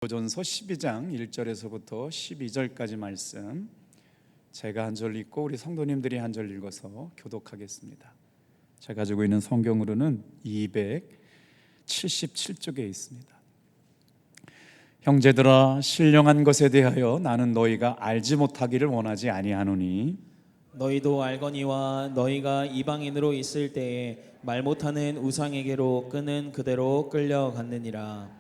고린도전서 12장 1절에서부터 12절까지 말씀, 제가 한 절 읽고 우리 성도님들이 한 절 읽어서 교독하겠습니다. 제가 가지고 있는 성경으로는 277쪽에 있습니다. 형제들아, 신령한 것에 대하여 나는 너희가 알지 못하기를 원하지 아니하노니 너희도 알거니와 너희가 이방인으로 있을 때에 말 못하는 우상에게로 끄는 그대로 끌려갔느니라.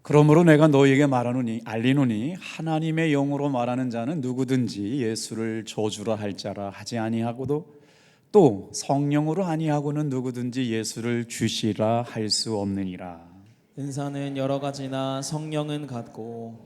그러므로 내가 너희에게 말하노니 알리노니 하나님의 영으로 말하는 자는 누구든지 예수를 저주라 할 자라 하지 아니하고도 또 성령으로 아니하고는 누구든지 예수를 주시라 할 수 없느니라. 은사는 여러 가지나 성령은 같고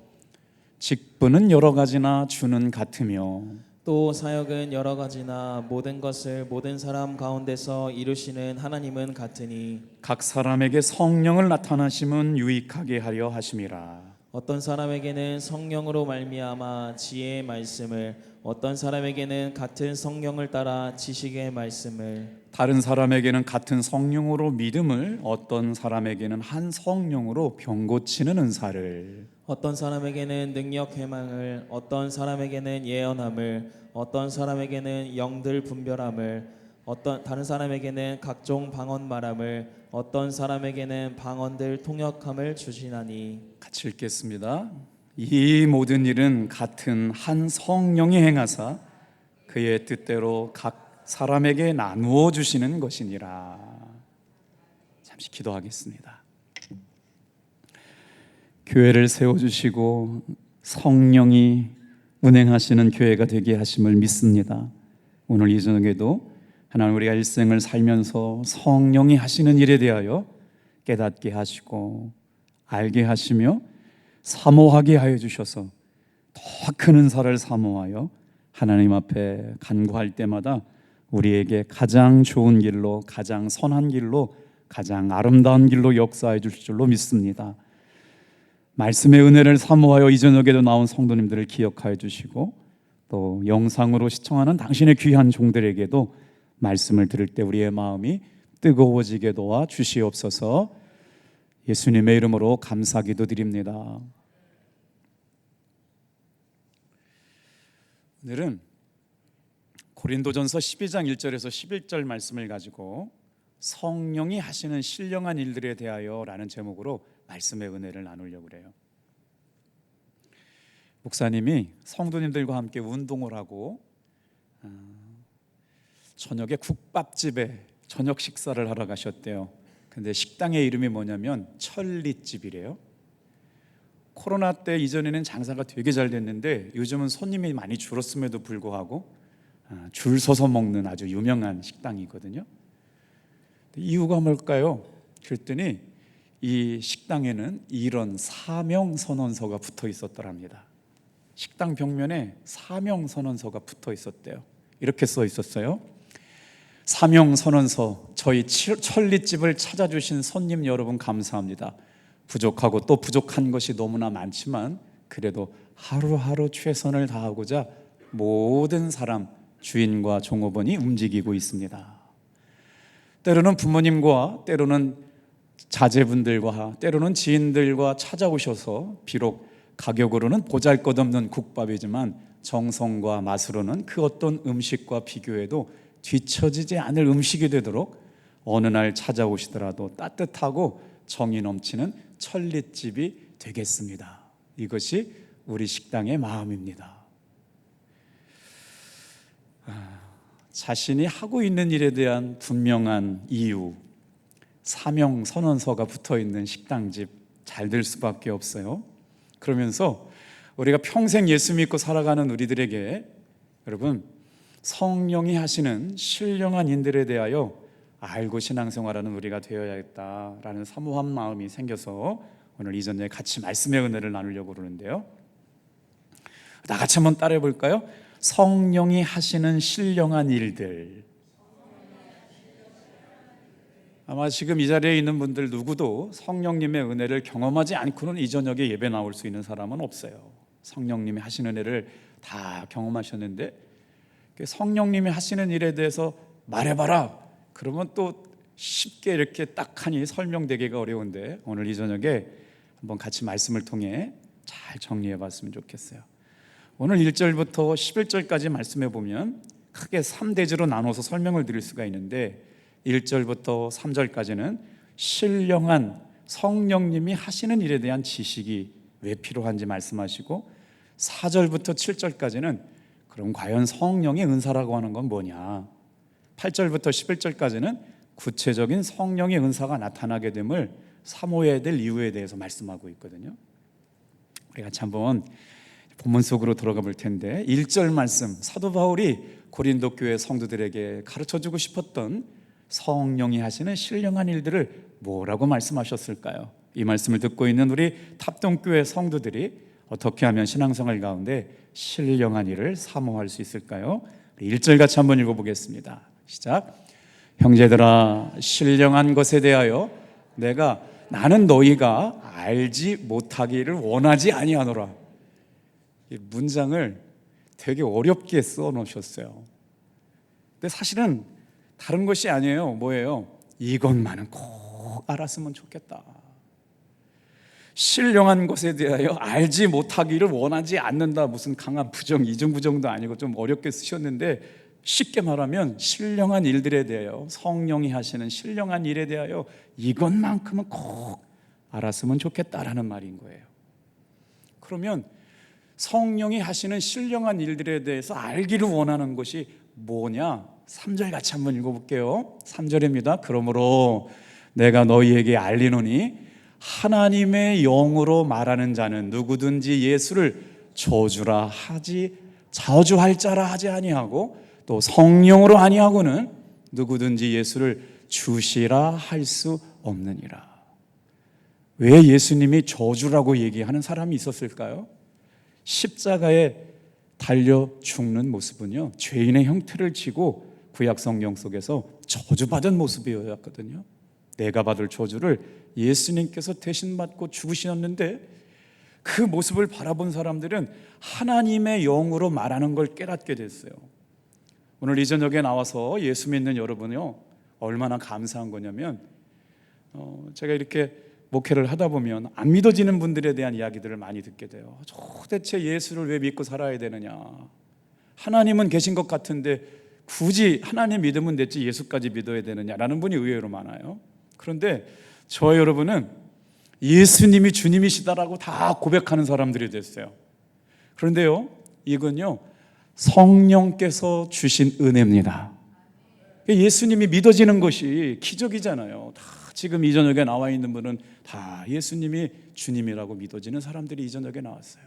직분은 여러 가지나 주는 같으며 또 사역은 여러 가지나 모든 것을 모든 사람 가운데서 이루시는 하나님은 같으니 각 사람에게 성령을 나타나심은 유익하게 하려 하심이라. 어떤 사람에게는 성령으로 말미암아 지혜의 말씀을, 어떤 사람에게는 같은 성령을 따라 지식의 말씀을, 다른 사람에게는 같은 성령으로 믿음을, 어떤 사람에게는 한 성령으로 병 고치는 은사를, 어떤 사람에게는 능력 해망을, 어떤 사람에게는 예언함을, 어떤 사람에게는 영들 분별함을, 다른 사람에게는 각종 방언 말함을, 어떤 사람에게는 방언들 통역함을 주시나니. 같이 읽겠습니다. 이 모든 일은 같은 한 성령이 행하사 그의 뜻대로 각 사람에게 나누어 주시는 것이니라. 잠시 기도하겠습니다. 교회를 세워주시고 성령이 운행하시는 교회가 되게 하심을 믿습니다. 오늘 이 저녁에도 하나님, 우리가 일생을 살면서 성령이 하시는 일에 대하여 깨닫게 하시고 알게 하시며 사모하게 하여 주셔서 더 큰 은사를 사모하여 하나님 앞에 간구할 때마다 우리에게 가장 좋은 길로, 가장 선한 길로, 가장 아름다운 길로 역사해 주실 줄로 믿습니다. 말씀의 은혜를 사모하여 이 저녁에도 나온 성도님들을 기억하여 주시고 또 영상으로 시청하는 당신의 귀한 종들에게도 말씀을 들을 때 우리의 마음이 뜨거워지게 도와 주시옵소서. 예수님의 이름으로 감사기도 드립니다. 오늘은 고린도전서 12장 1절에서 11절 말씀을 가지고 성령이 하시는 신령한 일들에 대하여 라는 제목으로 말씀의 은혜를 나누려고 그래요. 목사님이 성도님들과 함께 운동을 하고 저녁에 국밥집에 저녁 식사를 하러 가셨대요. 근데 식당의 이름이 뭐냐면 천리집이래요. 코로나 때 이전에는 장사가 되게 잘 됐는데 요즘은 손님이 많이 줄었음에도 불구하고 줄 서서 먹는 아주 유명한 식당이거든요. 이유가 뭘까요? 그랬더니 이 식당에는 이런 사명선언서가 붙어 있었더랍니다. 식당 벽면에 사명선언서가 붙어 있었대요. 이렇게 써 있었어요. 사명선언서, 저희 천리집을 찾아주신 손님 여러분 감사합니다. 부족하고 또 부족한 것이 너무나 많지만 그래도 하루하루 최선을 다하고자 모든 사람, 주인과 종업원이 움직이고 있습니다. 때로는 부모님과, 때로는 자제분들과, 때로는 지인들과 찾아오셔서 비록 가격으로는 보잘것없는 국밥이지만 정성과 맛으로는 그 어떤 음식과 비교해도 뒤처지지 않을 음식이 되도록 어느 날 찾아오시더라도 따뜻하고 정이 넘치는 천리집이 되겠습니다. 이것이 우리 식당의 마음입니다. 자신이 하고 있는 일에 대한 분명한 이유, 사명 선언서가 붙어 있는 식당집 잘 될 수밖에 없어요. 그러면서 우리가 평생 예수 믿고 살아가는 우리들에게 여러분, 성령이 하시는 신령한 일들에 대하여 알고 신앙생활하는 우리가 되어야겠다라는 사모한 마음이 생겨서 오늘 이 저녁에 같이 말씀의 은혜를 나누려고 그러는데요. 다 같이 한번 따라해 볼까요? 성령이 하시는 신령한 일들. 아마 지금 이 자리에 있는 분들 누구도 성령님의 은혜를 경험하지 않고는 이 저녁에 예배 나올 수 있는 사람은 없어요. 성령님이 하시는 은혜를 다 경험하셨는데 성령님이 하시는 일에 대해서 말해봐라 그러면 또 쉽게 이렇게 딱하니 설명되기가 어려운데 오늘 이 저녁에 한번 같이 말씀을 통해 잘 정리해 봤으면 좋겠어요. 오늘 1절부터 11절까지 말씀해 보면 크게 3대지로 나눠서 설명을 드릴 수가 있는데 1절부터 3절까지는 신령한 성령님이 하시는 일에 대한 지식이 왜 필요한지 말씀하시고 4절부터 7절까지는 그럼 과연 성령의 은사라고 하는 건 뭐냐, 8절부터 11절까지는 구체적인 성령의 은사가 나타나게 됨을 사모해야 될 이유에 대해서 말씀하고 있거든요. 우리 같이 한번 본문 속으로 들어가 볼 텐데 1절 말씀, 사도 바울이 고린도 교회 성도들에게 가르쳐주고 싶었던 성령이 하시는 신령한 일들을 뭐라고 말씀하셨을까요? 이 말씀을 듣고 있는 우리 탑동교회 성도들이 어떻게 하면 신앙생활 가운데 신령한 일을 사모할 수 있을까요? 1절 같이 한번 읽어보겠습니다. 시작. 형제들아, 신령한 것에 대하여 나는 너희가 알지 못하기를 원하지 아니하노라. 이 문장을 되게 어렵게 써 놓으셨어요. 근데 사실은 다른 것이 아니에요. 뭐예요? 이것만은 꼭 알았으면 좋겠다. 신령한 것에 대하여 알지 못하기를 원하지 않는다. 무슨 강한 부정, 이중부정도 아니고 좀 어렵게 쓰셨는데 쉽게 말하면 신령한 일들에 대하여, 성령이 하시는 신령한 일에 대하여 이것만큼은 꼭 알았으면 좋겠다라는 말인 거예요. 그러면 성령이 하시는 신령한 일들에 대해서 알기를 원하는 것이 뭐냐? 3절 같이 한번 읽어볼게요. 3절입니다. 그러므로 내가 너희에게 알리노니 하나님의 영으로 말하는 자는 누구든지 예수를 저주할 자라 하지 아니하고 또 성령으로 아니하고는 누구든지 예수를 주시라 할 수 없느니라. 왜 예수님이 저주라고 얘기하는 사람이 있었을까요? 십자가에 달려 죽는 모습은요, 죄인의 형태를 지고 구약 성경 속에서 저주받은 모습이었거든요. 내가 받을 저주를 예수님께서 대신 받고 죽으셨는데 그 모습을 바라본 사람들은 하나님의 영으로 말하는 걸 깨닫게 됐어요. 오늘 이 저녁에 나와서 예수 믿는 여러분이요, 얼마나 감사한 거냐면 제가 이렇게 목회를 하다 보면 안 믿어지는 분들에 대한 이야기들을 많이 듣게 돼요. 도대체 예수를 왜 믿고 살아야 되느냐, 하나님은 계신 것 같은데 굳이 하나님 믿으면 됐지 예수까지 믿어야 되느냐라는 분이 의외로 많아요. 그런데 저와 여러분은 예수님이 주님이시다라고 다 고백하는 사람들이 됐어요. 그런데요, 이건요 성령께서 주신 은혜입니다. 예수님이 믿어지는 것이 기적이잖아요. 다 지금 이 저녁에 나와 있는 분은 다 예수님이 주님이라고 믿어지는 사람들이 이 저녁에 나왔어요.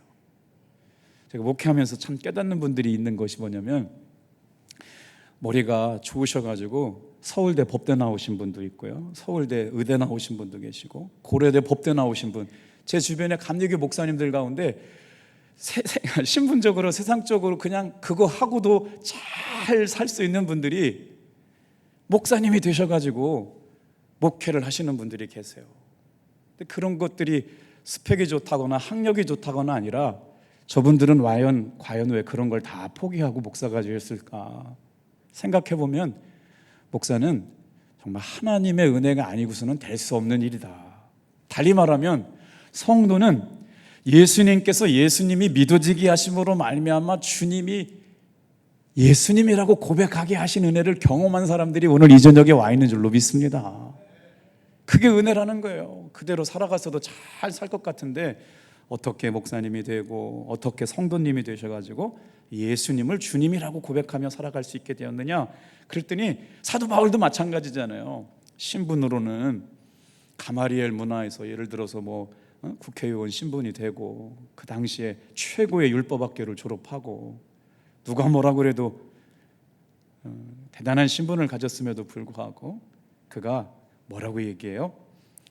제가 목회하면서 참 깨닫는 분들이 있는 것이 뭐냐면, 머리가 좋으셔가지고 서울대 법대 나오신 분도 있고요, 서울대 의대 나오신 분도 계시고, 고려대 법대 나오신 분, 제 주변에 감리교 목사님들 가운데 신분적으로 세상적으로 그냥 그거 하고도 잘 살 수 있는 분들이 목사님이 되셔가지고 목회를 하시는 분들이 계세요. 근데 그런 것들이 스펙이 좋다거나 학력이 좋다거나 아니라 저분들은 과연 왜 그런 걸 다 포기하고 목사가 되었을까 생각해보면, 목사는 정말 하나님의 은혜가 아니고서는 될 수 없는 일이다. 달리 말하면 성도는 예수님께서 예수님이 믿어지게 하심으로 말미암아 주님이 예수님이라고 고백하게 하신 은혜를 경험한 사람들이 오늘 이 저녁에 와 있는 줄로 믿습니다. 그게 은혜라는 거예요. 그대로 살아가서도 잘 살 것 같은데 어떻게 목사님이 되고 어떻게 성도님이 되셔가지고 예수님을 주님이라고 고백하며 살아갈 수 있게 되었느냐? 그랬더니 사도 바울도 마찬가지잖아요. 신분으로는 가마리엘 문화에서 예를 들어서 국회의원 신분이 되고 그 당시에 최고의 율법학교를 졸업하고 누가 뭐라 그래도 대단한 신분을 가졌음에도 불구하고 그가 뭐라고 얘기해요?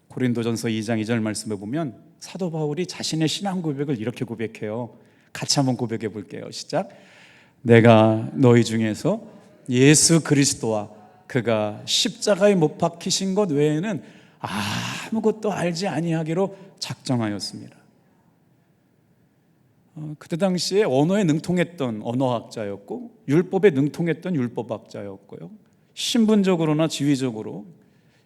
고린도전서 2장 2절 말씀에 보면 사도 바울이 자신의 신앙 고백을 이렇게 고백해요. 같이 한번 고백해 볼게요. 시작. 내가 너희 중에서 예수 그리스도와 그가 십자가에 못 박히신 것 외에는 아무것도 알지 아니하기로 작정하였습니다. 그때 당시에 언어에 능통했던 언어학자였고 율법에 능통했던 율법학자였고요, 신분적으로나 지위적으로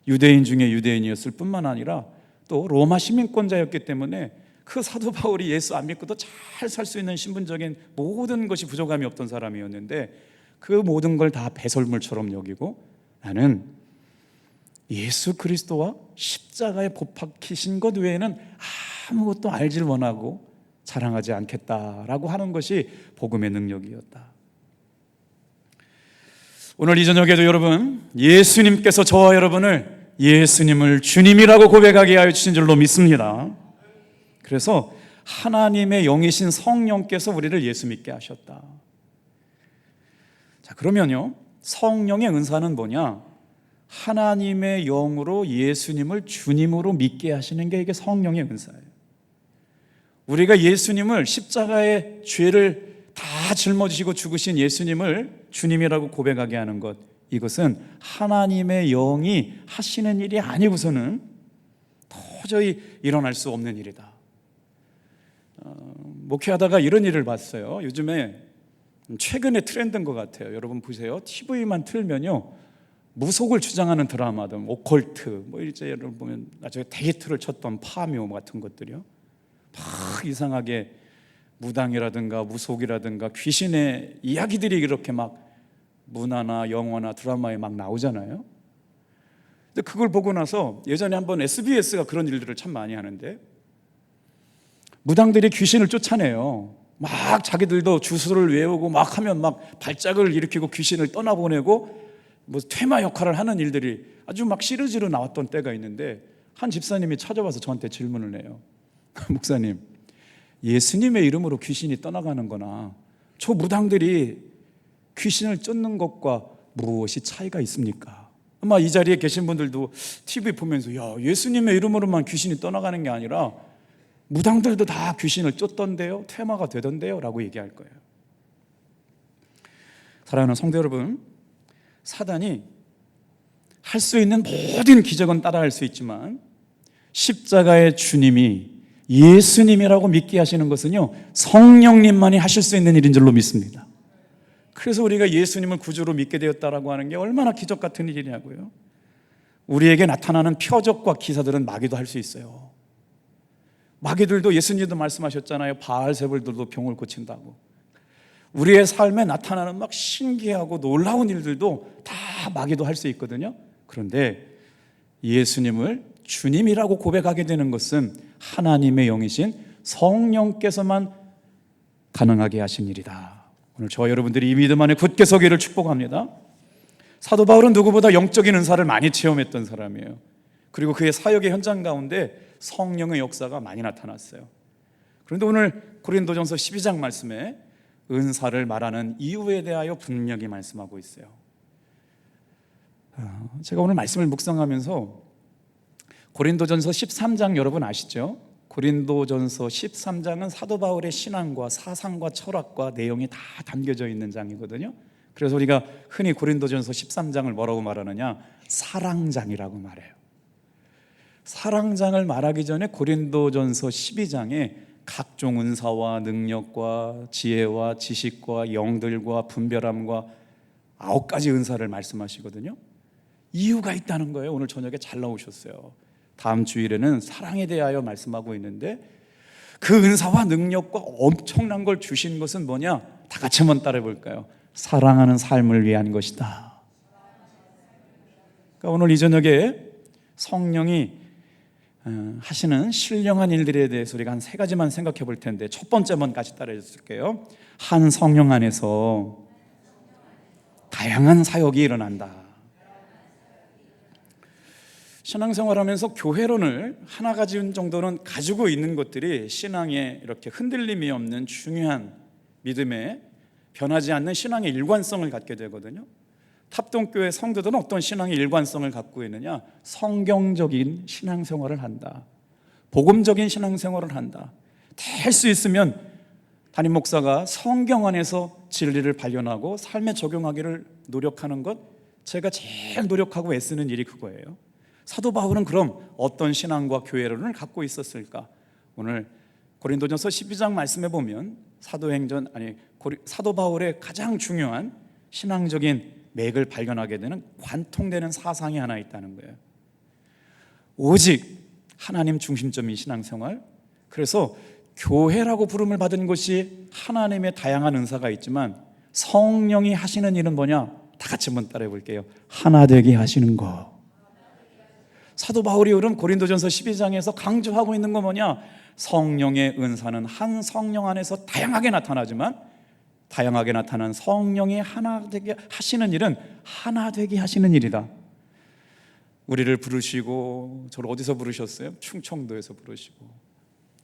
유대인 중에 유대인이었을 뿐만 아니라 또 로마 시민권자였기 때문에 그 사도 바울이 예수 안 믿고도 잘 살 수 있는 신분적인 모든 것이 부족함이 없던 사람이었는데 그 모든 걸 다 배설물처럼 여기고 나는 예수 그리스도와 십자가에 못 박히신 것 외에는 아무것도 알질 원하고 자랑하지 않겠다라고 하는 것이 복음의 능력이었다. 오늘 이 저녁에도 여러분, 예수님께서 저와 여러분을 예수님을 주님이라고 고백하게 하여 주신 줄로 믿습니다. 그래서 하나님의 영이신 성령께서 우리를 예수 믿게 하셨다. 자, 그러면요, 성령의 은사는 뭐냐? 하나님의 영으로 예수님을 주님으로 믿게 하시는 게 이게 성령의 은사예요. 우리가 예수님을 십자가의 죄를 다 짊어지시고 죽으신 예수님을 주님이라고 고백하게 하는 것, 이것은 하나님의 영이 하시는 일이 아니고서는 도저히 일어날 수 없는 일이다. 목회하다가 이런 일을 봤어요. 요즘에 최근에 트렌드인 것 같아요. 여러분 보세요. TV만 틀면요, 무속을 주장하는 드라마들, 오컬트, 뭐 이제 여러분 보면 나중에 데이트를 쳤던 파묘 같은 것들이요, 막 이상하게 무당이라든가 무속이라든가 귀신의 이야기들이 이렇게 막 문화나 영화나 드라마에 막 나오잖아요. 근데 그걸 보고 나서 예전에 한번 SBS가 그런 일들을 참 많이 하는데, 무당들이 귀신을 쫓아내요. 막 자기들도 주술을 외우고 막 하면 막 발작을 일으키고 귀신을 떠나보내고 뭐 퇴마 역할을 하는 일들이 아주 막 시리즈로 나왔던 때가 있는데, 한 집사님이 찾아와서 저한테 질문을 해요. 목사님, 예수님의 이름으로 귀신이 떠나가는 거나 저 무당들이 귀신을 쫓는 것과 무엇이 차이가 있습니까? 아마 이 자리에 계신 분들도 TV 보면서 야, 예수님의 이름으로만 귀신이 떠나가는 게 아니라 무당들도 다 귀신을 쫓던데요, 퇴마가 되던데요 라고 얘기할 거예요. 사랑하는 성도 여러분, 사단이 할 수 있는 모든 기적은 따라할 수 있지만 십자가의 주님이 예수님이라고 믿게 하시는 것은요, 성령님만이 하실 수 있는 일인 줄로 믿습니다. 그래서 우리가 예수님을 구주로 믿게 되었다라고 하는 게 얼마나 기적 같은 일이냐고요. 우리에게 나타나는 표적과 기사들은 마귀도 할 수 있어요. 마귀들도, 예수님도 말씀하셨잖아요. 바알세불들도 병을 고친다고. 우리의 삶에 나타나는 막 신기하고 놀라운 일들도 다 마귀도 할 수 있거든요. 그런데 예수님을 주님이라고 고백하게 되는 것은 하나님의 영이신 성령께서만 가능하게 하신 일이다. 오늘 저와 여러분들이 이 믿음 안에 굳게 서기를 축복합니다. 사도 바울은 누구보다 영적인 은사를 많이 체험했던 사람이에요. 그리고 그의 사역의 현장 가운데 성령의 역사가 많이 나타났어요. 그런데 오늘 고린도전서 12장 말씀에 은사를 말하는 이유에 대하여 분명히 말씀하고 있어요. 제가 오늘 말씀을 묵상하면서 고린도전서 13장 여러분 아시죠? 고린도전서 13장은 사도 바울의 신앙과 사상과 철학과 내용이 다 담겨져 있는 장이거든요. 그래서 우리가 흔히 고린도전서 13장을 뭐라고 말하느냐? 사랑장이라고 말해요. 사랑장을 말하기 전에 고린도전서 12장에 각종 은사와 능력과 지혜와 지식과 영들과 분별함과 9가지 은사를 말씀하시거든요. 이유가 있다는 거예요. 오늘 저녁에 잘 나오셨어요. 다음 주일에는 사랑에 대하여 말씀하고 있는데, 그 은사와 능력과 엄청난 걸 주신 것은 뭐냐? 다 같이 한번 따라해 볼까요? 사랑하는 삶을 위한 것이다. 그러니까 오늘 이 저녁에 성령이 하시는 신령한 일들에 대해서 우리가 한 3가지만 생각해 볼 텐데, 첫 번째만 같이 따라해 줄게요. 한 성령 안에서 다양한 사역이 일어난다. 신앙생활하면서 교회론을 하나 가지 정도는 가지고 있는 것들이 신앙에 이렇게 흔들림이 없는 중요한 믿음에 변하지 않는 신앙의 일관성을 갖게 되거든요. 탑동교회 성도들은 어떤 신앙의 일관성을 갖고 있느냐? 성경적인 신앙생활을 한다. 복음적인 신앙생활을 한다. 될 수 있으면 담임 목사가 성경 안에서 진리를 발견하고 삶에 적용하기를 노력하는 것, 제가 제일 노력하고 애쓰는 일이 그거예요. 사도 바울은 그럼 어떤 신앙과 교회론을 갖고 있었을까? 오늘 고린도전서 12장 말씀해 보면 사도 바울의 가장 중요한 신앙적인 맥을 발견하게 되는 관통되는 사상이 하나 있다는 거예요. 오직 하나님 중심점인 신앙생활, 그래서 교회라고 부름을 받은 것이 하나님의 다양한 은사가 있지만 성령이 하시는 일은 뭐냐? 다 같이 한번 따라해 볼게요. 하나 되게 하시는 거. 사도 바울이 그럼 고린도전서 12장에서 강조하고 있는 거 뭐냐? 성령의 은사는 한 성령 안에서 다양하게 나타나지만 다양하게 나타난 성령이 하나 되게 하시는 일은 하나 되게 하시는 일이다. 우리를 부르시고, 저를 어디서 부르셨어요? 충청도에서 부르시고,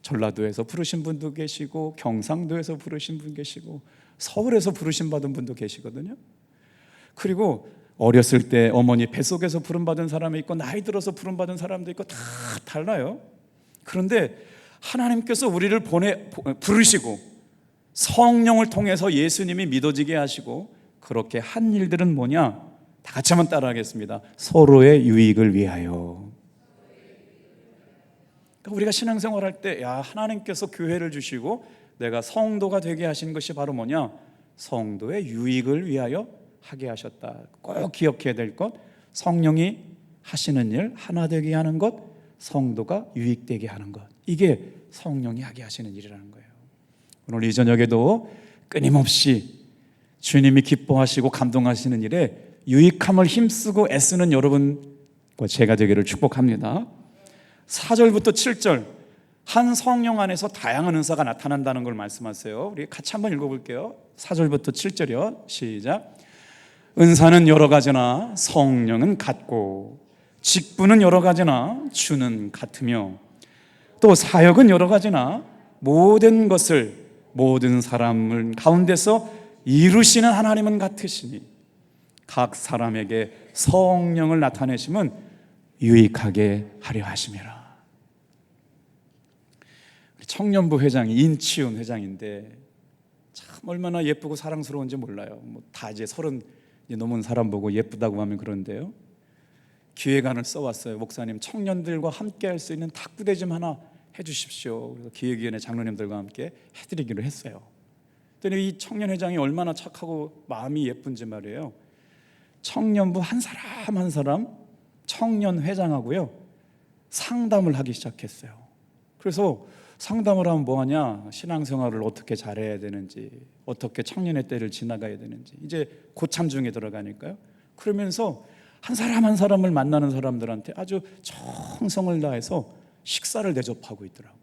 전라도에서 부르신 분도 계시고, 경상도에서 부르신 분 계시고, 서울에서 부르심 받은 분도 계시거든요. 그리고 어렸을 때 어머니 뱃속에서 부름받은 사람이 있고, 나이 들어서 부름받은 사람도 있고, 다 달라요. 그런데 하나님께서 우리를 부르시고 성령을 통해서 예수님이 믿어지게 하시고, 그렇게 한 일들은 뭐냐? 다 같이 한번 따라하겠습니다. 서로의 유익을 위하여. 그러니까 우리가 신앙생활할 때, 야, 하나님께서 교회를 주시고 내가 성도가 되게 하신 것이 바로 뭐냐? 성도의 유익을 위하여 하게 하셨다. 꼭 기억해야 될 것, 성령이 하시는 일 하나 되게 하는 것, 성도가 유익되게 하는 것, 이게 성령이 하게 하시는 일이라는 거예요. 오늘 이 저녁에도 끊임없이 주님이 기뻐하시고 감동하시는 일에 유익함을 힘쓰고 애쓰는 여러분과 제가 되기를 축복합니다. 4절부터 7절, 한 성령 안에서 다양한 은사가 나타난다는 걸 말씀하세요. 우리 같이 한번 읽어볼게요. 4절부터 7절이요. 시작. 은사는 여러 가지나 성령은 같고, 직분은 여러 가지나 주는 같으며, 또 사역은 여러 가지나 모든 것을 모든 사람을 가운데서 이루시는 하나님은 같으시니 각 사람에게 성령을 나타내심은 유익하게 하려 하심이라. 청년부 회장이 인치훈 회장인데 참 얼마나 예쁘고 사랑스러운지 몰라요. 다 이제 30 넘은 사람 보고 예쁘다고 하면 그런데요, 기획안을 써왔어요. 목사님, 청년들과 함께 할 수 있는 탁구대 좀 하나 해주십시오. 그래서 기획위원회 장로님들과 함께 해드리기로 했어요. 그랬더니 이 청년회장이 얼마나 착하고 마음이 예쁜지 말이에요. 청년부 한 사람 한 사람 청년회장하고요 상담을 하기 시작했어요. 그래서 상담을 하면 뭐하냐? 신앙생활을 어떻게 잘해야 되는지, 어떻게 청년의 때를 지나가야 되는지, 이제 고참 중에 들어가니까요. 그러면서 한 사람 한 사람을 만나는 사람들한테 아주 정성을 다해서 식사를 대접하고 있더라고요.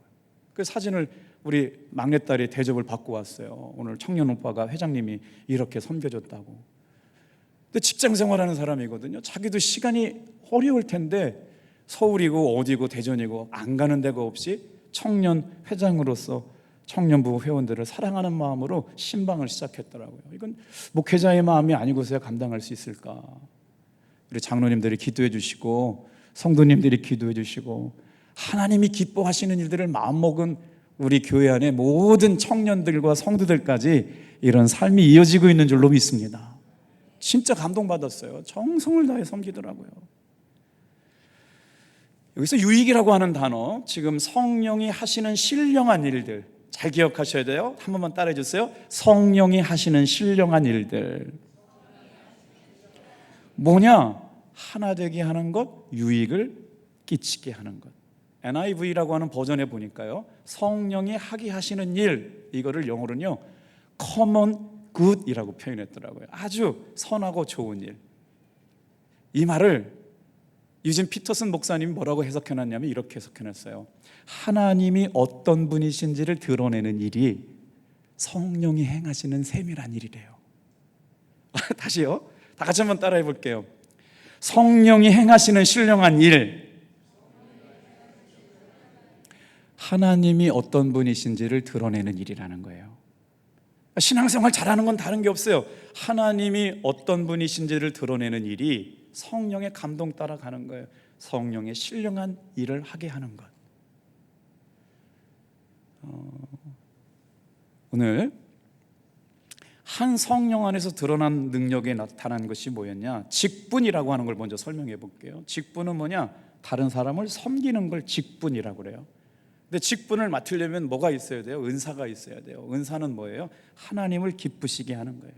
그 사진을 우리 막내딸이 대접을 받고 왔어요. 오늘 청년 오빠가 회장님이 이렇게 섬겨줬다고. 근데 직장 생활하는 사람이거든요. 자기도 시간이 어려울 텐데 서울이고 어디고 대전이고 안 가는 데가 없이 청년 회장으로서 청년부 회원들을 사랑하는 마음으로 신방을 시작했더라고요. 이건 목회자의 마음이 아니고서야 감당할 수 있을까? 우리 장로님들이 기도해 주시고 성도님들이 기도해 주시고 하나님이 기뻐하시는 일들을 마음먹은 우리 교회 안에 모든 청년들과 성도들까지 이런 삶이 이어지고 있는 줄로 믿습니다. 진짜 감동받았어요. 정성을 다해 섬기더라고요. 여기서 유익이라고 하는 단어, 지금 성령이 하시는 신령한 일들 잘 기억하셔야 돼요. 한 번만 따라해 주세요. 성령이 하시는 신령한 일들 뭐냐? 하나 되게 하는 것, 유익을 끼치게 하는 것. NIV라고 하는 버전에 보니까요, 성령이 하게 하시는 일, 이거를 영어로는요 common good이라고 표현했더라고요. 아주 선하고 좋은 일. 이 말을 유진 피터슨 목사님이 뭐라고 해석해놨냐면 이렇게 해석해놨어요. 하나님이 어떤 분이신지를 드러내는 일이 성령이 행하시는 세밀한 일이래요. 다시요, 다 같이 한번 따라해 볼게요. 성령이 행하시는 신령한 일, 하나님이 어떤 분이신지를 드러내는 일이라는 거예요. 신앙생활 잘하는 건 다른 게 없어요. 하나님이 어떤 분이신지를 드러내는 일이 성령의 감동 따라 가는 거예요. 성령의 신령한 일을 하게 하는 것. 오늘 한 성령 안에서 드러난 능력에 나타난 것이 뭐였냐? 직분이라고 하는 걸 먼저 설명해 볼게요. 직분은 뭐냐? 다른 사람을 섬기는 걸 직분이라고 그래요. 근데 직분을 맡으려면 뭐가 있어야 돼요? 은사가 있어야 돼요. 은사는 뭐예요? 하나님을 기쁘시게 하는 거예요.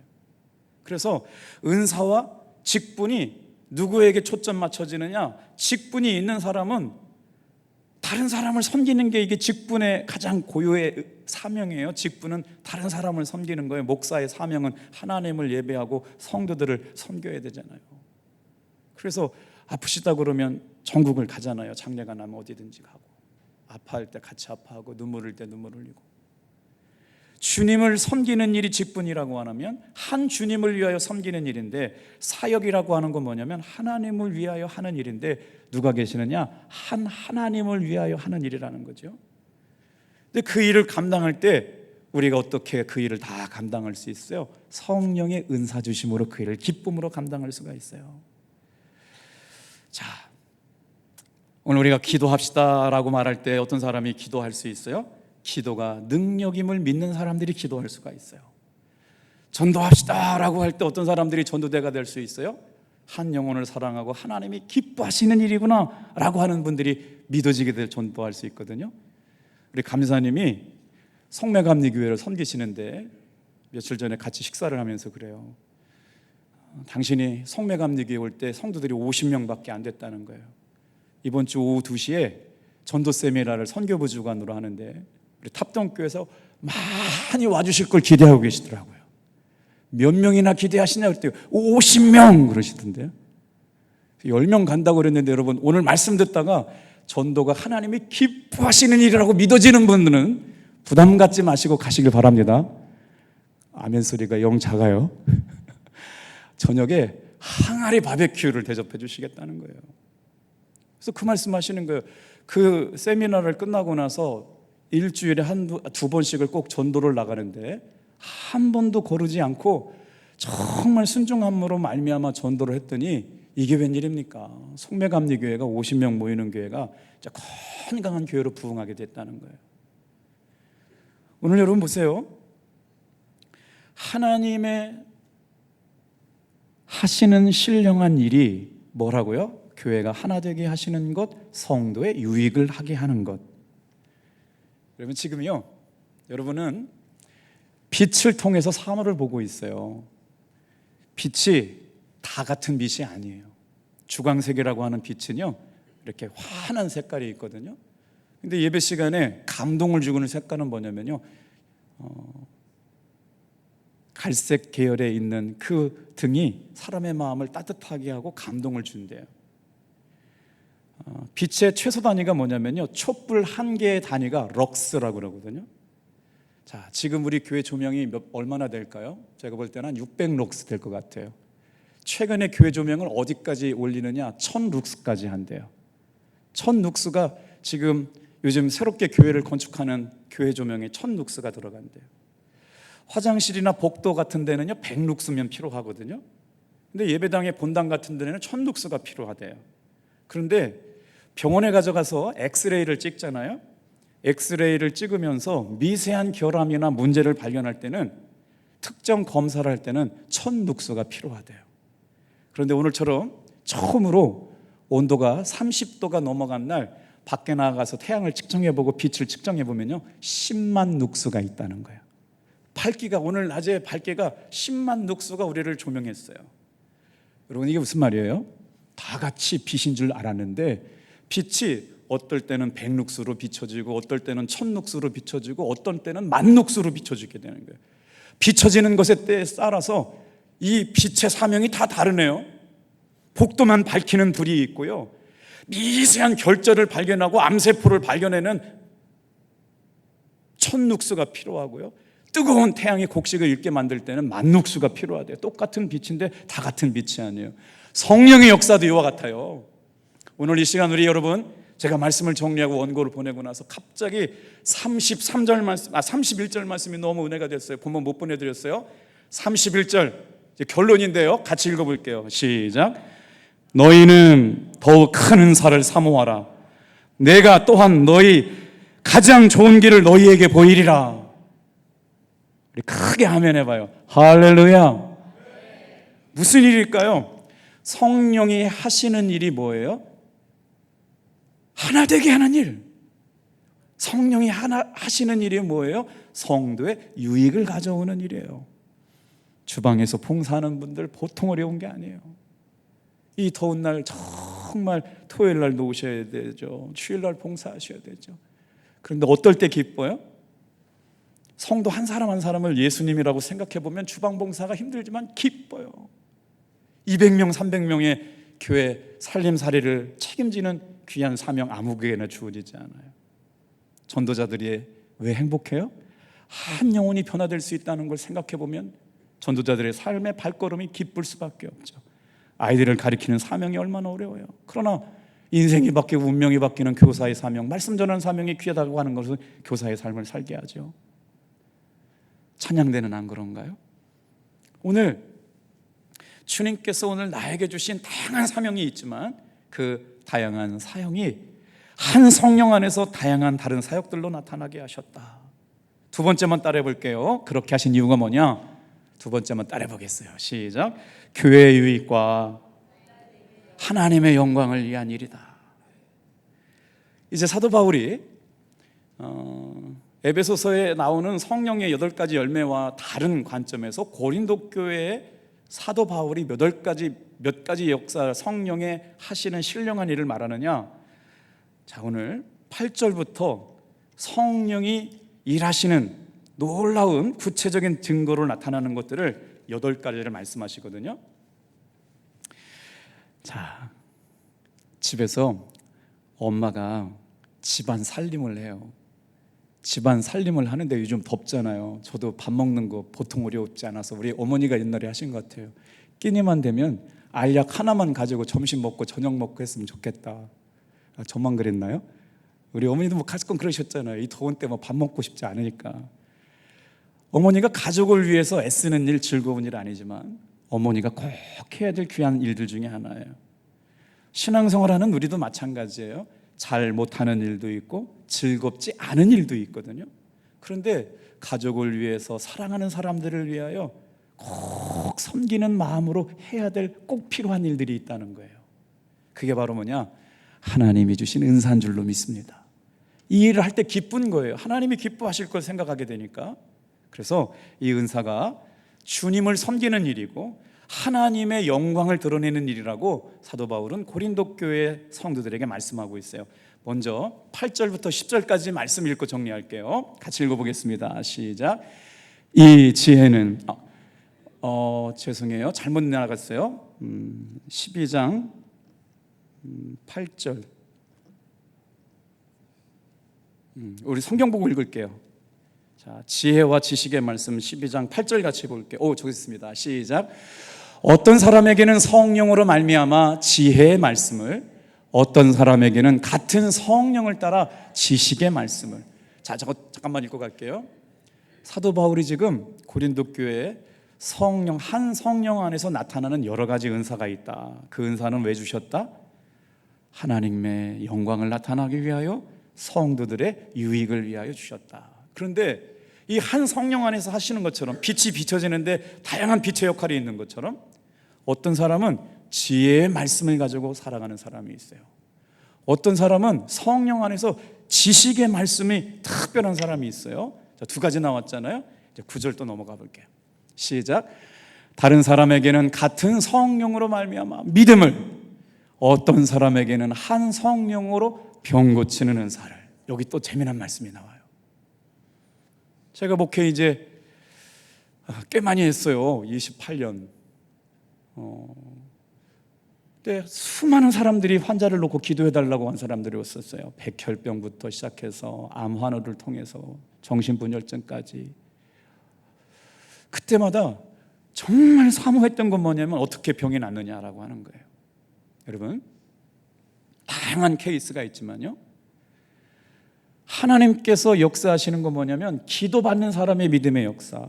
그래서 은사와 직분이 누구에게 초점 맞춰지느냐? 직분이 있는 사람은 다른 사람을 섬기는 게 이게 직분의 가장 고유의 사명이에요. 직분은 다른 사람을 섬기는 거예요. 목사의 사명은 하나님을 예배하고 성도들을 섬겨야 되잖아요. 그래서 아프시다 그러면 전국을 가잖아요. 장례가 나면 어디든지 가고, 아파할 때 같이 아파하고, 눈물 흘릴 때 눈물 흘리고. 주님을 섬기는 일이 직분이라고 하면 한 주님을 위하여 섬기는 일인데, 사역이라고 하는 건 뭐냐면 하나님을 위하여 하는 일인데, 누가 계시느냐? 한 하나님을 위하여 하는 일이라는 거죠. 근데 그 일을 감당할 때 우리가 어떻게 그 일을 다 감당할 수 있어요? 성령의 은사 주심으로 그 일을 기쁨으로 감당할 수가 있어요. 자, 오늘 우리가 기도합시다라고 말할 때 어떤 사람이 기도할 수 있어요? 기도가 능력임을 믿는 사람들이 기도할 수가 있어요. 전도합시다라고 할 때 어떤 사람들이 전도대가 될 수 있어요? 한 영혼을 사랑하고 하나님이 기뻐하시는 일이구나 라고 하는 분들이 믿어지게 될 전도할 수 있거든요. 우리 감사님이 성매감리교회를 섬기시는데 며칠 전에 같이 식사를 하면서 그래요. 당신이 성매감리교회 올 때 성도들이 50명밖에 안 됐다는 거예요. 이번 주 오후 2시에 전도 세미나를 선교부 주관으로 하는데 우리 탑동교회에서 많이 와주실 걸 기대하고 계시더라고요. 몇 명이나 기대하시냐 그랬더니 50명 그러시던데요. 10명 간다고 그랬는데, 여러분 오늘 말씀 듣다가 전도가 하나님이 기뻐하시는 일이라고 믿어지는 분들은 부담 갖지 마시고 가시길 바랍니다. 아멘 소리가 영 작아요. 저녁에 항아리 바베큐를 대접해 주시겠다는 거예요. 그래서 그 말씀 하시는 거예요. 그 세미나를 끝나고 나서 일주일에 두 번씩을 꼭 전도를 나가는데 한 번도 거르지 않고 정말 순종함으로 말미암아 전도를 했더니 이게 웬일입니까? 성매감리교회가 50명 모이는 교회가 진짜 건강한 교회로 부흥하게 됐다는 거예요. 오늘 여러분 보세요. 하나님의 하시는 신령한 일이 뭐라고요? 교회가 하나 되게 하시는 것, 성도의 유익을 하게 하는 것. 여러분 지금요, 여러분은 빛을 통해서 사물을 보고 있어요. 빛이 다 같은 빛이 아니에요. 주광색이라고 하는 빛은요, 이렇게 환한 색깔이 있거든요. 근데 예배 시간에 감동을 주는 색깔은 뭐냐면요, 갈색 계열에 있는 그 등이 사람의 마음을 따뜻하게 하고 감동을 준대요. 빛의 최소 단위가 뭐냐면요, 촛불 한 개의 단위가 럭스라고 그러거든요. 자, 지금 우리 교회 조명이 얼마나 될까요? 제가 볼 때는 한 600럭스 될 것 같아요. 최근에 교회 조명을 어디까지 올리느냐? 1000룩스까지 한대요. 1000룩스가 지금 요즘 새롭게 교회를 건축하는 교회 조명에 1000룩스가 들어간대요. 화장실이나 복도 같은 데는요 100룩스면 필요하거든요. 근데 예배당의 본당 같은 데는 1000룩스가 필요하대요. 그런데 병원에 가져가서 엑스레이를 찍잖아요. 엑스레이를 찍으면서 미세한 결함이나 문제를 발견할 때는, 특정 검사를 할 때는 1000룩스가 필요하대요. 그런데 오늘처럼 처음으로 온도가 30도가 넘어간 날 밖에 나가서 태양을 측정해보고 빛을 측정해보면요 10만 룩스가 있다는 거예요. 밝기가, 오늘 낮에 밝기가 10만 룩스가 우리를 조명했어요. 여러분 이게 무슨 말이에요? 다 같이 빛인 줄 알았는데 빛이 어떨 때는 100룩스로 비춰지고 어떨 때는 1000룩스로 비춰지고 어떤 때는 10,000룩스로 비춰지게 되는 거예요. 비춰지는 것에 때에 따라서 이 빛의 사명이 다 다르네요. 복도만 밝히는 불이 있고요, 미세한 결절을 발견하고 암세포를 발견해내는 1000룩스가 필요하고요, 뜨거운 태양이 곡식을 읽게 만들 때는 10,000룩스가 필요하대요. 똑같은 빛인데 다 같은 빛이 아니에요. 성령의 역사도 이와 같아요. 오늘 이 시간 우리 여러분, 제가 말씀을 정리하고 원고를 보내고 나서 갑자기 33절 말씀, 31절 말씀이 너무 은혜가 됐어요. 본문 못 보내드렸어요. 31절 이제 결론인데요, 같이 읽어볼게요. 시작. 너희는 더욱 큰 은사를 사모하라. 내가 또한 너희 가장 좋은 길을 너희에게 보이리라. 우리 크게 아멘 해봐요. 할렐루야. 무슨 일일까요? 성령이 하시는 일이 뭐예요? 하나 되게 하는 일. 성령이 하나 하시는 일이 뭐예요? 성도의 유익을 가져오는 일이에요. 주방에서 봉사하는 분들 보통 어려운 게 아니에요. 이 더운 날 정말 토요일 날도 오셔야 되죠. 주일 날 봉사하셔야 되죠. 그런데 어떨 때 기뻐요? 성도 한 사람 한 사람을 예수님이라고 생각해 보면 주방 봉사가 힘들지만 기뻐요. 200명, 300명의 교회 살림살이를 책임지는 귀한 사명 아무에게나 주어지지 않아요. 전도자들이 왜 행복해요? 한 영혼이 변화될 수 있다는 걸 생각해 보면 전도자들의 삶의 발걸음이 기쁠 수밖에 없죠. 아이들을 가리키는 사명이 얼마나 어려워요. 그러나 인생이 바뀌고 운명이 바뀌는 교사의 사명, 말씀 전하는 사명이 귀하다고 하는 것은 교사의 삶을 살게 하죠. 찬양대는 안 그런가요? 오늘 주님께서 오늘 나에게 주신 다양한 사명이 있지만 그 다양한 사역이 한 성령 안에서 다양한 다른 사역들로 나타나게 하셨다. 두 번째만 따라해 볼게요. 그렇게 하신 이유가 뭐냐? 두 번째만 따라해 보겠어요. 시작. 교회의 유익과 하나님의 영광을 위한 일이다. 이제 사도 바울이 에베소서에 나오는 성령의 8가지 열매와 다른 관점에서 고린도 교회의 사도 바울이 몇 가지 역사 성령의 하시는 신령한 일을 말하느냐. 자, 오늘 8절부터 성령이 일하시는 놀라운 구체적인 증거로 나타나는 것들을 8가지를 말씀하시거든요. 자, 집에서 엄마가 집안 살림을 해요. 집안 살림을 하는데 요즘 덥잖아요. 저도 밥 먹는 거 보통 어렵지 않아서 우리 어머니가 옛날에 하신 것 같아요. 끼니만 되면 알약 하나만 가지고 점심 먹고 저녁 먹고 했으면 좋겠다. 저만 그랬나요? 우리 어머니도 뭐 가끔 그러셨잖아요. 이 더운 때 뭐 밥 먹고 싶지 않으니까. 어머니가 가족을 위해서 애쓰는 일, 즐거운 일 아니지만 어머니가 꼭 해야 될 귀한 일들 중에 하나예요. 신앙생활하는 우리도 마찬가지예요. 잘 못하는 일도 있고 즐겁지 않은 일도 있거든요. 그런데 가족을 위해서, 사랑하는 사람들을 위하여 꼭 섬기는 마음으로 해야 될 꼭 필요한 일들이 있다는 거예요. 그게 바로 뭐냐? 하나님이 주신 은사인 줄로 믿습니다. 이 일을 할 때 기쁜 거예요. 하나님이 기뻐하실 걸 생각하게 되니까. 그래서 이 은사가 주님을 섬기는 일이고 하나님의 영광을 드러내는 일이라고 사도 바울은 고린도 교회 성도들에게 말씀하고 있어요. 먼저 8절부터 10절까지 말씀 읽고 정리할게요. 같이 읽어보겠습니다. 시작. 이 지혜는 죄송해요. 잘못 나갔어요. 12장 8절. 우리 성경 보고 읽을게요. 자, 지혜와 지식의 말씀 12장 8절 같이 볼게요. 저기 있습니다. 시작. 어떤 사람에게는 성령으로 말미암아 지혜의 말씀을, 어떤 사람에게는 같은 성령을 따라 지식의 말씀을. 자, 저거 잠깐만 읽고 갈게요. 사도 바울이 지금 고린도 교회에 한 성령 안에서 나타나는 여러 가지 은사가 있다. 그 은사는 왜 주셨다? 하나님의 영광을 나타나기 위하여, 성도들의 유익을 위하여 주셨다. 그런데 이 한 성령 안에서 하시는 것처럼 빛이 비춰지는데 다양한 빛의 역할이 있는 것처럼 어떤 사람은 지혜의 말씀을 가지고 살아가는 사람이 있어요. 어떤 사람은 성령 안에서 지식의 말씀이 특별한 사람이 있어요. 자, 두 가지 나왔잖아요. 이제 9절 또 넘어가 볼게요. 시작. 다른 사람에게는 같은 성령으로 말미암아 믿음을, 어떤 사람에게는 한 성령으로 병 고치는 은사를. 여기 또 재미난 말씀이 나와요. 제가 목회 이제 꽤 많이 했어요. 28년. 그때 수많은 사람들이 환자를 놓고 기도해달라고 한 사람들이 왔었어요. 백혈병부터 시작해서 암 환우를 통해서 정신분열증까지. 그때마다 정말 사모했던 건 뭐냐면 어떻게 병이 낫느냐라고 하는 거예요. 여러분, 다양한 케이스가 있지만요, 하나님께서 역사하시는 건 뭐냐면 기도받는 사람의 믿음의 역사,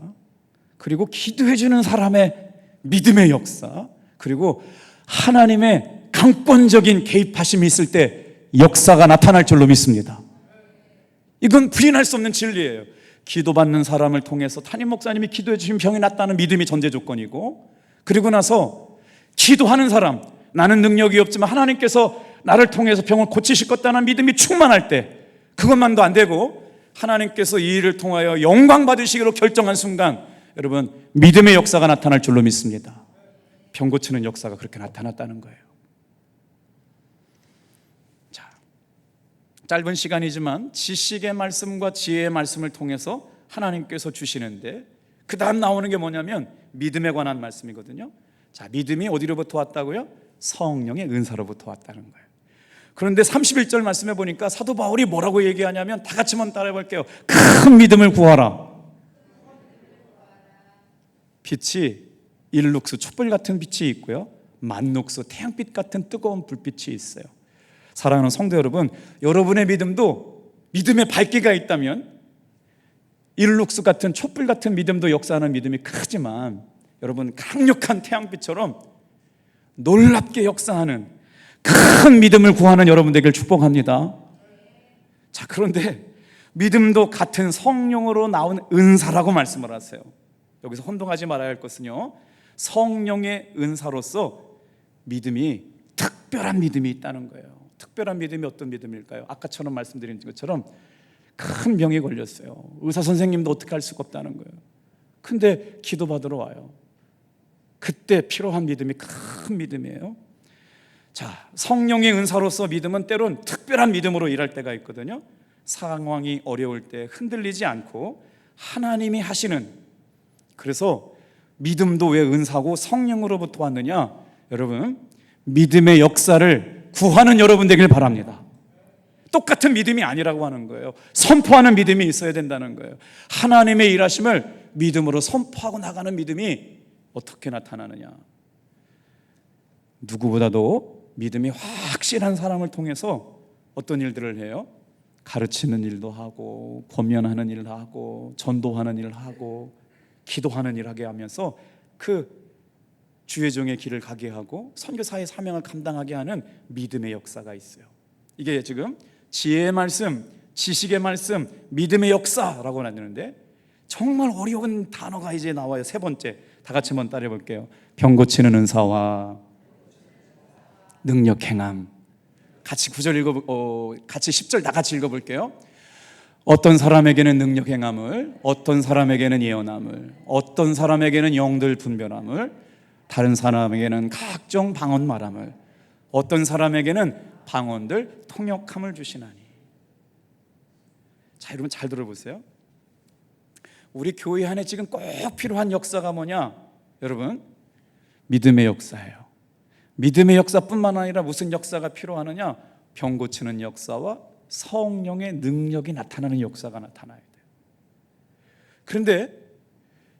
그리고 기도해주는 사람의 믿음의 역사, 그리고 하나님의 강권적인 개입하심이 있을 때 역사가 나타날 줄로 믿습니다. 이건 부인할 수 없는 진리예요. 기도받는 사람을 통해서 담임 목사님이 기도해 주신 병이 낫다는 믿음이 전제 조건이고, 그리고 나서 기도하는 사람, 나는 능력이 없지만 하나님께서 나를 통해서 병을 고치실 것다는 믿음이 충만할 때, 그것만도 안 되고 하나님께서 이 일을 통하여 영광 받으시기로 결정한 순간, 여러분, 믿음의 역사가 나타날 줄로 믿습니다. 병 고치는 역사가 그렇게 나타났다는 거예요. 짧은 시간이지만 지식의 말씀과 지혜의 말씀을 통해서 하나님께서 주시는데, 그 다음 나오는 게 뭐냐면 믿음에 관한 말씀이거든요. 자, 믿음이 어디로부터 왔다고요? 성령의 은사로부터 왔다는 거예요. 그런데 31절 말씀해 보니까 사도 바울이 뭐라고 얘기하냐면, 다 같이 한번 따라해 볼게요. 큰 믿음을 구하라. 빛이 일룩스 촛불 같은 빛이 있고요, 만룩스 태양빛 같은 뜨거운 불빛이 있어요. 사랑하는 성도 여러분, 여러분의 믿음도 믿음의 밝기가 있다면 일룩스 같은 촛불 같은 믿음도 역사하는 믿음이 크지만, 여러분 강력한 태양빛처럼 놀랍게 역사하는 큰 믿음을 구하는 여러분 되길 축복합니다. 자, 그런데 믿음도 같은 성령으로 나온 은사라고 말씀을 하세요. 여기서 혼동하지 말아야 할 것은요, 성령의 은사로서 믿음이 특별한 믿음이 있다는 거예요. 특별한 믿음이 어떤 믿음일까요? 아까처럼 말씀드린 것처럼 큰 병이 걸렸어요. 의사 선생님도 어떻게 할 수가 없다는 거예요. 근데 기도받으러 와요. 그때 필요한 믿음이 큰 믿음이에요. 자, 성령의 은사로서 믿음은 때론 특별한 믿음으로 일할 때가 있거든요. 상황이 어려울 때 흔들리지 않고 하나님이 하시는, 그래서 믿음도 왜 은사고 성령으로부터 왔느냐? 여러분, 믿음의 역사를 구하는 여러분 되길 바랍니다. 똑같은 믿음이 아니라고 하는 거예요. 선포하는 믿음이 있어야 된다는 거예요. 하나님의 일하심을 믿음으로 선포하고 나가는 믿음이 어떻게 나타나느냐? 누구보다도 믿음이 확실한 사람을 통해서 어떤 일들을 해요? 가르치는 일도 하고, 권면하는 일도 하고, 전도하는 일을 하고, 기도하는 일을 하게 하면서 그 주의 종의 길을 가게 하고 선교사의 사명을 감당하게 하는 믿음의 역사가 있어요. 이게 지금 지혜의 말씀, 지식의 말씀, 믿음의 역사라고 나누는데, 정말 어려운 단어가 이제 나와요. 세 번째, 다 같이 한번 따라해 볼게요. 병 고치는 은사와 능력 행함. 같이 9절 같이 10절 다 같이 읽어볼게요. 어떤 사람에게는 능력 행함을, 어떤 사람에게는 예언함을, 어떤 사람에게는 영들 분별함을, 다른 사람에게는 각종 방언 말함을, 어떤 사람에게는 방언들 통역함을 주시나니. 자, 여러분 잘 들어보세요. 우리 교회 안에 지금 꼭 필요한 역사가 뭐냐? 여러분, 믿음의 역사예요. 믿음의 역사뿐만 아니라 무슨 역사가 필요하느냐? 병 고치는 역사와 성령의 능력이 나타나는 역사가 나타나야 돼요. 그런데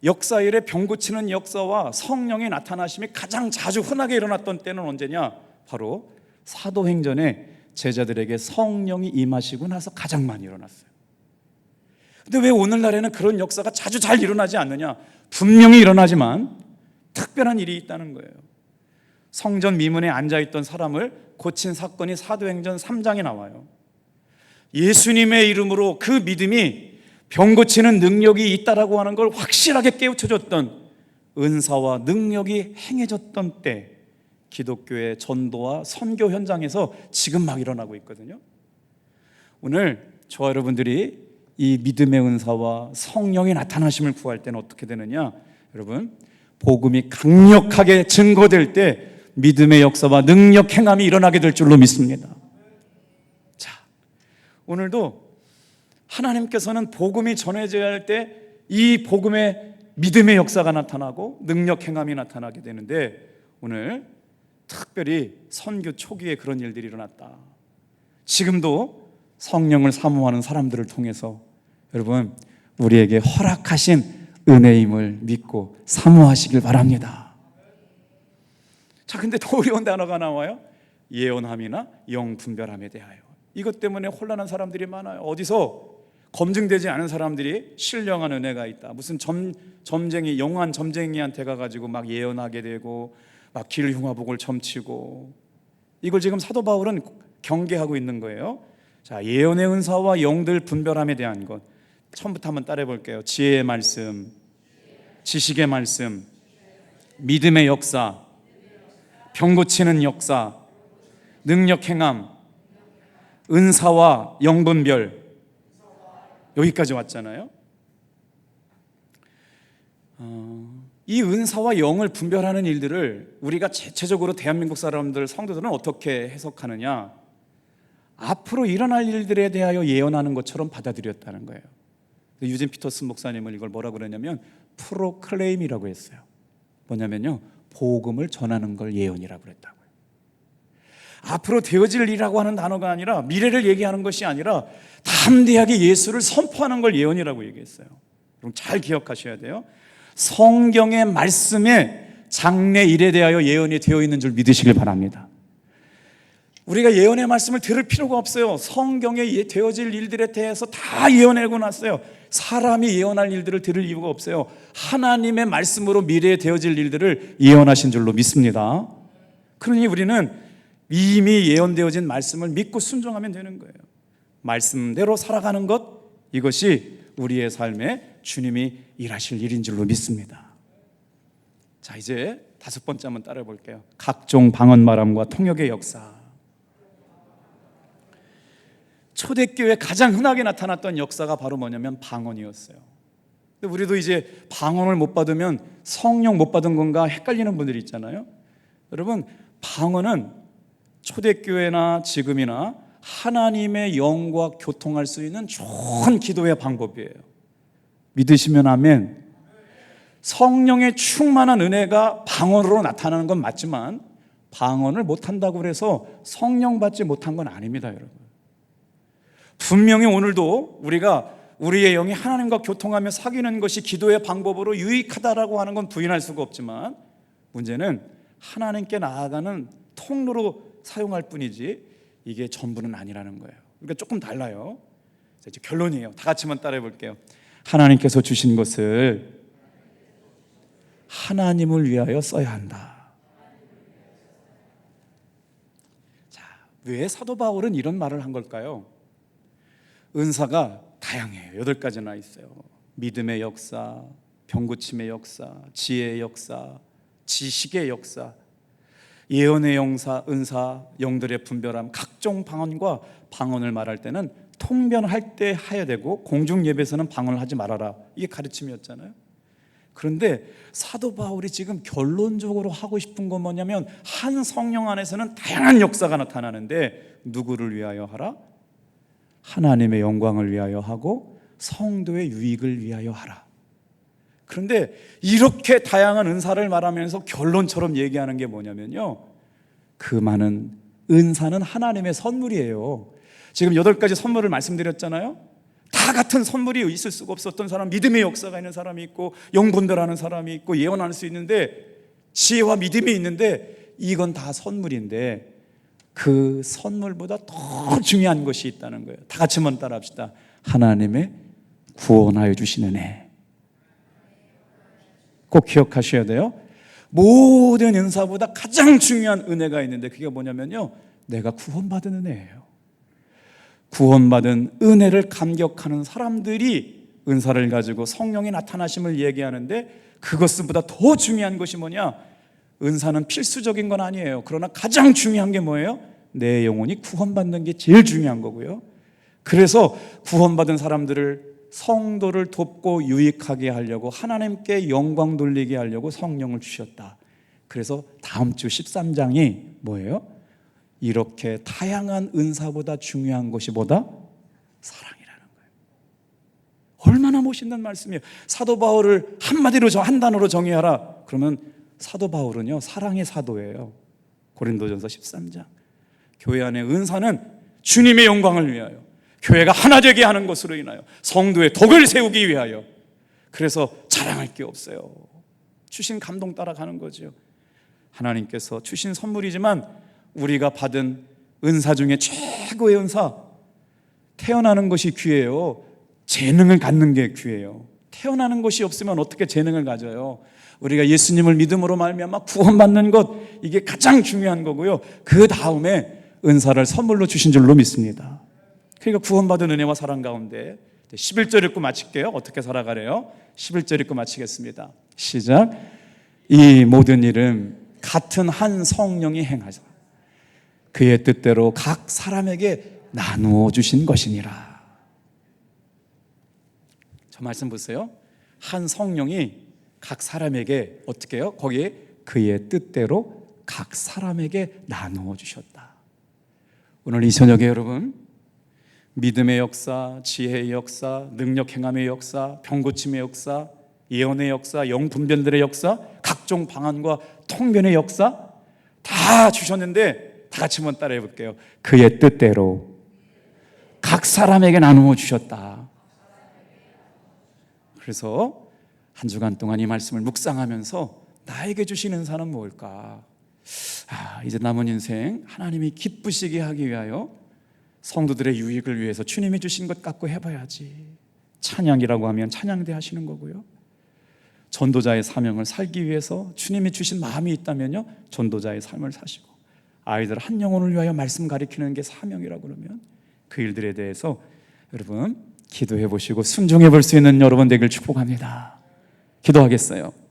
역사 일에 병 고치는 역사와 성령의 나타나심이 가장 자주 흔하게 일어났던 때는 언제냐? 바로 사도행전에 제자들에게 성령이 임하시고 나서 가장 많이 일어났어요. 근데 왜 오늘날에는 그런 역사가 자주 잘 일어나지 않느냐? 분명히 일어나지만 특별한 일이 있다는 거예요. 성전 미문에 앉아있던 사람을 고친 사건이 사도행전 3장에 나와요. 예수님의 이름으로 그 믿음이 병 고치는 능력이 있다라고 하는 걸 확실하게 깨우쳐줬던, 은사와 능력이 행해졌던 때, 기독교의 전도와 선교 현장에서 지금 막 일어나고 있거든요. 오늘 저와 여러분들이 이 믿음의 은사와 성령의 나타나심을 구할 때는 어떻게 되느냐? 여러분, 복음이 강력하게 증거될 때 믿음의 역사와 능력 행함이 일어나게 될 줄로 믿습니다. 자, 오늘도 하나님께서는 복음이 전해져야 할 때 이 복음의 믿음의 역사가 나타나고 능력 행함이 나타나게 되는데, 오늘 특별히 선교 초기에 그런 일들이 일어났다. 지금도 성령을 사모하는 사람들을 통해서 여러분, 우리에게 허락하신 은혜임을 믿고 사모하시길 바랍니다. 자, 근데 더 어려운 단어가 나와요. 예언함이나 영분별함에 대하여. 이것 때문에 혼란한 사람들이 많아요. 어디서 검증되지 않은 사람들이 신령한 은혜가 있다, 무슨 점쟁이, 영한 점쟁이한테 가가지고 막 예언하게 되고 막 길흉화복을 점치고, 이걸 지금 사도 바울은 경계하고 있는 거예요. 자, 예언의 은사와 영들 분별함에 대한 것, 처음부터 한번 따라해 볼게요. 지혜의 말씀, 지식의 말씀, 믿음의 역사, 병 고치는 역사, 능력 행함, 은사와 영분별, 여기까지 왔잖아요. 이 은사와 영을 분별하는 일들을 우리가 대체적으로 대한민국 사람들, 성도들은 어떻게 해석하느냐? 앞으로 일어날 일들에 대하여 예언하는 것처럼 받아들였다는 거예요. 유진 피터슨 목사님은 이걸 뭐라고 그러냐면 프로클레임이라고 했어요. 뭐냐면요, 복음을 전하는 걸 예언이라고 그랬다고요. 앞으로 되어질 일이라고 하는 단어가 아니라 미래를 얘기하는 것이 아니라 담대하게 예수를 선포하는 걸 예언이라고 얘기했어요. 그럼 잘 기억하셔야 돼요. 성경의 말씀에 장래 일에 대하여 예언이 되어 있는 줄 믿으시길 바랍니다. 우리가 예언의 말씀을 들을 필요가 없어요. 성경에 되어질 일들에 대해서 다 예언하고 났어요. 사람이 예언할 일들을 들을 이유가 없어요. 하나님의 말씀으로 미래에 되어질 일들을 예언하신 줄로 믿습니다. 그러니 우리는 이미 예언되어진 말씀을 믿고 순종하면 되는 거예요. 말씀대로 살아가는 것, 이것이 우리의 삶에 주님이 일하실 일인 줄로 믿습니다. 자, 이제 5번째 한번 따라 볼게요. 각종 방언말함과 통역의 역사. 초대교회에 가장 흔하게 나타났던 역사가 바로 뭐냐면 방언이었어요. 근데 우리도 이제 방언을 못 받으면 성령 못 받은 건가 헷갈리는 분들이 있잖아요. 여러분, 방언은 초대교회나 지금이나 하나님의 영과 교통할 수 있는 좋은 기도의 방법이에요. 믿으시면 아멘. 성령의 충만한 은혜가 방언으로 나타나는 건 맞지만 방언을 못한다고 해서 성령 받지 못한 건 아닙니다, 여러분. 분명히 오늘도 우리가 우리의 영이 하나님과 교통하며 사귀는 것이 기도의 방법으로 유익하다라고 하는 건 부인할 수가 없지만 문제는 하나님께 나아가는 통로로 사용할 뿐이지 이게 전부는 아니라는 거예요. 그러니까 조금 달라요. 자, 이제 결론이에요. 다 같이 한번 따라해 볼게요. 하나님께서 주신 것을 하나님을 위하여 써야 한다. 자, 왜 사도 바울은 이런 말을 한 걸까요? 은사가 다양해요. 8가지나 있어요. 믿음의 역사, 병고침의 역사, 지혜의 역사, 지식의 역사, 예언의 은사, 영들의 분별함, 각종 방언과 방언을 말할 때는 통변할 때 해야 되고 공중 예배에서는 방언을 하지 말아라. 이게 가르침이었잖아요. 그런데 사도 바울이 지금 결론적으로 하고 싶은 건 뭐냐면 한 성령 안에서는 다양한 역사가 나타나는데 누구를 위하여 하라? 하나님의 영광을 위하여 하고 성도의 유익을 위하여 하라. 그런데 이렇게 다양한 은사를 말하면서 결론처럼 얘기하는 게 뭐냐면요, 그 많은 은사는 하나님의 선물이에요. 지금 8가지 선물을 말씀드렸잖아요. 다 같은 선물이 있을 수가 없어. 어떤 사람 믿음의 역사가 있는 사람이 있고 영분별하는 사람이 있고 예언할 수 있는데 지혜와 믿음이 있는데 이건 다 선물인데 그 선물보다 더 중요한 것이 있다는 거예요. 다 같이 한번 따라합시다. 하나님의 구원하여 주시는 애. 꼭 기억하셔야 돼요. 모든 은사보다 가장 중요한 은혜가 있는데 그게 뭐냐면요, 내가 구원받은 은혜예요. 구원받은 은혜를 감격하는 사람들이 은사를 가지고 성령의 나타나심을 얘기하는데 그것보다 더 중요한 것이 뭐냐? 은사는 필수적인 건 아니에요. 그러나 가장 중요한 게 뭐예요? 내 영혼이 구원받는 게 제일 중요한 거고요. 그래서 구원받은 사람들을, 성도를 돕고 유익하게 하려고 하나님께 영광 돌리게 하려고 성령을 주셨다. 그래서 다음 주 13장이 뭐예요? 이렇게 다양한 은사보다 중요한 것이 뭐다? 사랑이라는 거예요. 얼마나 멋있는 말씀이에요. 사도 바울을 한마디로 한 단어로 정의하라. 그러면 사도 바울은요, 사랑의 사도예요. 고린도전서 13장. 교회 안의 은사는 주님의 영광을 위하여, 교회가 하나 되게 하는 것으로 인하여, 성도의 덕을 세우기 위하여. 그래서 자랑할 게 없어요. 주신 감동 따라가는 거죠. 하나님께서 주신 선물이지만 우리가 받은 은사 중에 최고의 은사, 태어나는 것이 귀해요. 재능을 갖는 게 귀해요. 태어나는 것이 없으면 어떻게 재능을 가져요? 우리가 예수님을 믿음으로 말미암아 구원받는 것, 이게 가장 중요한 거고요. 그 다음에 은사를 선물로 주신 줄로 믿습니다. 그러니까 구원받은 은혜와 사랑 가운데 11절 읽고 마칠게요. 어떻게 살아가래요? 11절 읽고 마치겠습니다. 시작. 이 모든 일은 같은 한 성령이 행하사 그의 뜻대로 각 사람에게 나누어 주신 것이니라. 저 말씀 보세요. 한 성령이 각 사람에게 어떻게 해요? 거기에 그의 뜻대로 각 사람에게 나누어 주셨다. 오늘 이 저녁에 여러분, 믿음의 역사, 지혜의 역사, 능력 행함의 역사, 병 고침의 역사, 예언의 역사, 영분별들의 역사, 각종 방언과 통변의 역사 다 주셨는데 다 같이 한번 따라해 볼게요. 그의 뜻대로 각 사람에게 나누어 주셨다. 그래서 한 주간 동안 이 말씀을 묵상하면서 나에게 주시는 사는 뭘까? 이제 남은 인생 하나님이 기쁘시게 하기 위하여 성도들의 유익을 위해서 주님이 주신 것 갖고 해봐야지. 찬양이라고 하면 찬양대 하시는 거고요. 전도자의 사명을 살기 위해서 주님이 주신 마음이 있다면요, 전도자의 삶을 사시고, 아이들 한 영혼을 위하여 말씀 가리키는 게 사명이라고 그러면 그 일들에 대해서 여러분 기도해 보시고 순종해 볼 수 있는 여러분 되길 축복합니다. 기도하겠어요.